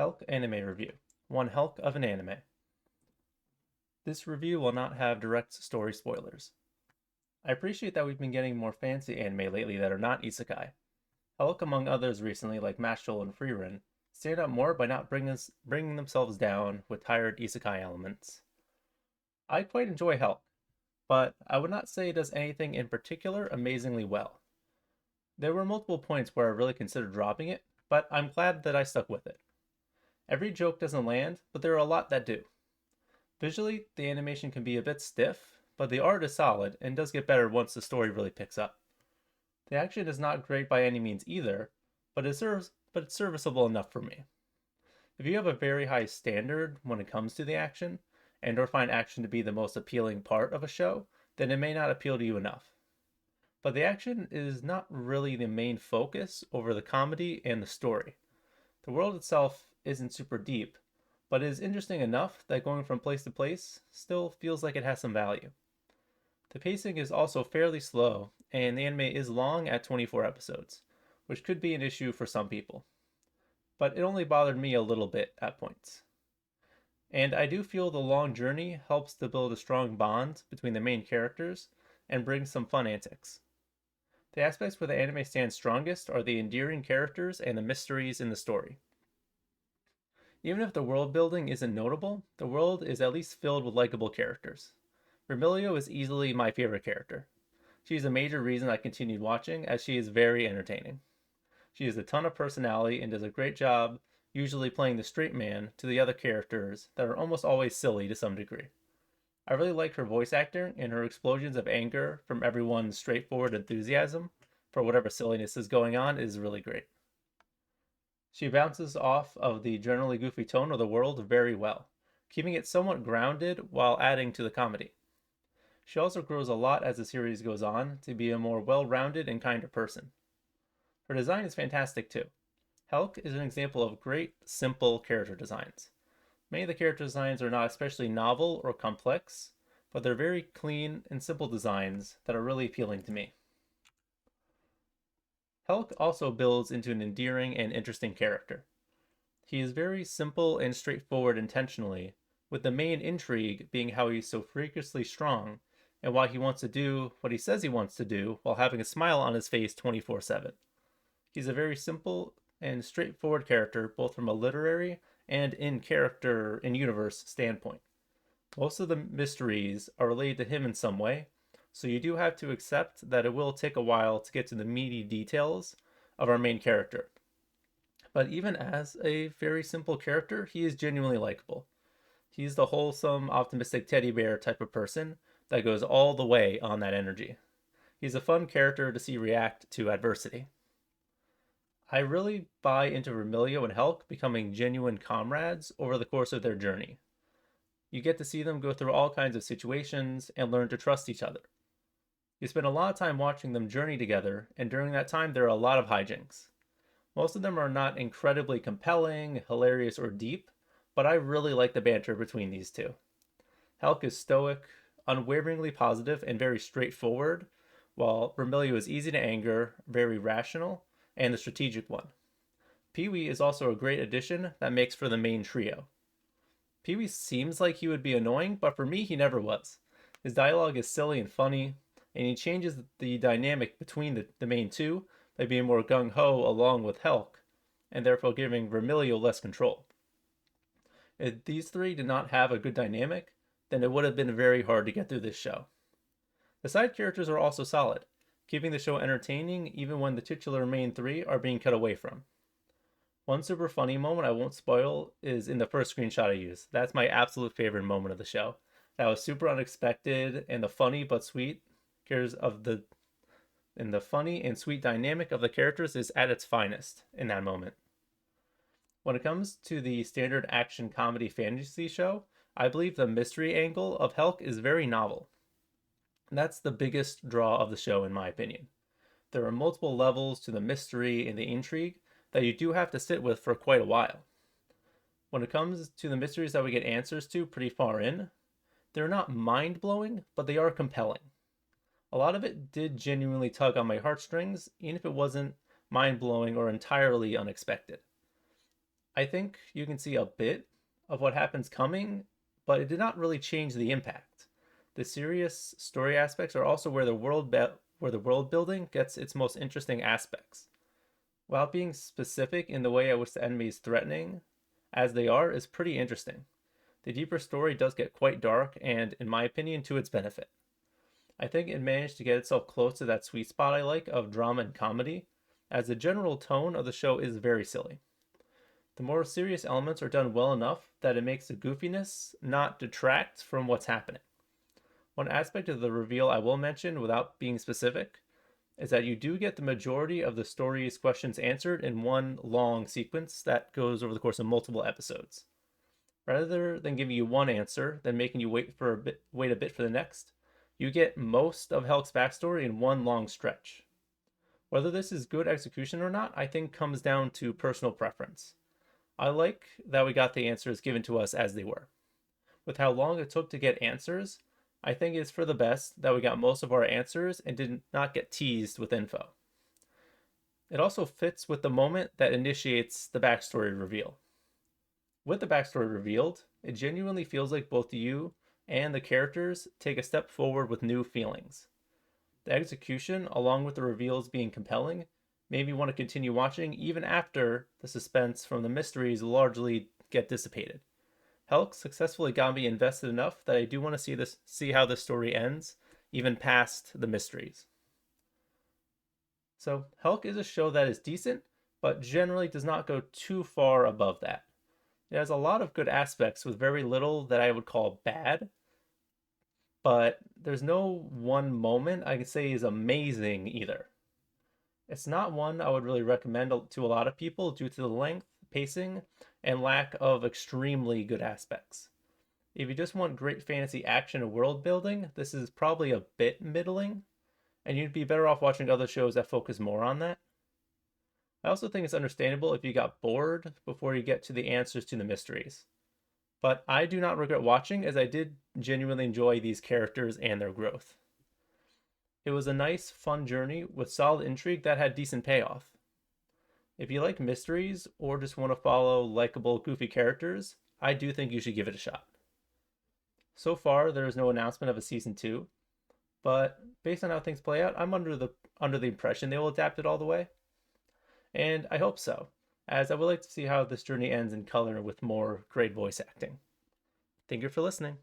Helck Anime Review. One Helck of an anime. This review will not have direct story spoilers. I appreciate that we've been getting more fancy anime lately that are not isekai. Helck, among others recently, like Mashal and Freerun, stand out more by not bringing themselves down with tired isekai elements. I quite enjoy Helck, but I would not say it does anything in particular amazingly well. There were multiple points where I really considered dropping it, but I'm glad that I stuck with it. Every joke doesn't land, but there are a lot that do. Visually, the animation can be a bit stiff, but the art is solid and does get better once the story really picks up. The action is not great by any means either, but it's serviceable enough for me. If you have a very high standard when it comes to the action, and or find action to be the most appealing part of a show, then it may not appeal to you enough. But the action is not really the main focus over the comedy and the story. The world itself isn't super deep, but it is interesting enough that going from place to place still feels like it has some value. The pacing is also fairly slow, and the anime is long at 24 episodes, which could be an issue for some people. But it only bothered me a little bit at points. And I do feel the long journey helps to build a strong bond between the main characters and brings some fun antics. The aspects where the anime stands strongest are the endearing characters and the mysteries in the story. Even if the world building isn't notable, the world is at least filled with likable characters. Vermilio is easily my favorite character. She is a major reason I continued watching, as she is very entertaining. She has a ton of personality and does a great job usually playing the straight man to the other characters that are almost always silly to some degree. I really like her voice acting, and her explosions of anger from everyone's straightforward enthusiasm for whatever silliness is going on is really great. She bounces off of the generally goofy tone of the world very well, keeping it somewhat grounded while adding to the comedy. She also grows a lot as the series goes on to be a more well-rounded and kinder person. Her design is fantastic too. Helck is an example of great, simple character designs. Many of the character designs are not especially novel or complex, but they're very clean and simple designs that are really appealing to me. Helck also builds into an endearing and interesting character. He is very simple and straightforward intentionally, with the main intrigue being how he's so freakishly strong and why he wants to do what he says he wants to do while having a smile on his face 24/7. He's a very simple and straightforward character, both from a literary and in universe standpoint. Most of the mysteries are related to him in some way, so you do have to accept that it will take a while to get to the meaty details of our main character. But even as a very simple character, he is genuinely likable. He's the wholesome, optimistic teddy bear type of person that goes all the way on that energy. He's a fun character to see react to adversity. I really buy into Vermilio and Helck becoming genuine comrades over the course of their journey. You get to see them go through all kinds of situations and learn to trust each other. You spend a lot of time watching them journey together, and during that time, there are a lot of hijinks. Most of them are not incredibly compelling, hilarious, or deep, but I really like the banter between these two. Helck is stoic, unwaveringly positive, and very straightforward, while Vermilio is easy to anger, very rational, and the strategic one. Pee-wee is also a great addition that makes for the main trio. Pee-wee seems like he would be annoying, but for me, he never was. His dialogue is silly and funny, and he changes the dynamic between the main two by being more gung-ho along with Helck, and therefore giving Vermilio less control. If these three did not have a good dynamic, then it would have been very hard to get through this show. The side characters are also solid, keeping the show entertaining even when the titular main three are being cut away from. One super funny moment I won't spoil is in the first screenshot I used. That's my absolute favorite moment of the show. That was super unexpected, and the funny but sweet funny and sweet dynamic of the characters is at its finest in that moment. When it comes to the standard action comedy fantasy show, I believe the mystery angle of Helck is very novel. That's the biggest draw of the show, in my opinion. There are multiple levels to the mystery and the intrigue that you do have to sit with for quite a while. When it comes to the mysteries that we get answers to pretty far in, they're not mind-blowing, but they are compelling. A lot of it did genuinely tug on my heartstrings, even if it wasn't mind-blowing or entirely unexpected. I think you can see a bit of what happens coming, but it did not really change the impact. The serious story aspects are also where the world building gets its most interesting aspects. While being specific in the way at which the enemy is threatening, as they are, is pretty interesting. The deeper story does get quite dark, and, in my opinion, to its benefit. I think it managed to get itself close to that sweet spot I like of drama and comedy, as the general tone of the show is very silly. The more serious elements are done well enough that it makes the goofiness not detract from what's happening. One aspect of the reveal I will mention without being specific is that you do get the majority of the story's questions answered in one long sequence that goes over the course of multiple episodes. Rather than giving you one answer, then making you wait a bit for the next, you get most of Helck's backstory in one long stretch. Whether this is good execution or not, I think comes down to personal preference. I like that we got the answers given to us as they were. With how long it took to get answers, I think it's for the best that we got most of our answers and did not get teased with info. It also fits with the moment that initiates the backstory reveal. With the backstory revealed, it genuinely feels like both you and the characters take a step forward with new feelings. The execution, along with the reveals being compelling, made me want to continue watching even after the suspense from the mysteries largely get dissipated. Helck successfully got me invested enough that I do want to see how this story ends, even past the mysteries. So, Helck is a show that is decent, but generally does not go too far above that. It has a lot of good aspects with very little that I would call bad, but there's no one moment I can say is amazing either. It's not one I would really recommend to a lot of people due to the length, pacing, and lack of extremely good aspects. If you just want great fantasy action and world building, this is probably a bit middling, and you'd be better off watching other shows that focus more on that. I also think it's understandable if you got bored before you get to the answers to the mysteries. But I do not regret watching, as I did genuinely enjoy these characters and their growth. It was a nice, fun journey with solid intrigue that had decent payoff. If you like mysteries or just want to follow likable, goofy characters, I do think you should give it a shot. So far, there is no announcement of a season 2, but based on how things play out, I'm under the impression they will adapt it all the way. And I hope so, as I would like to see how this journey ends in color with more great voice acting. Thank you for listening.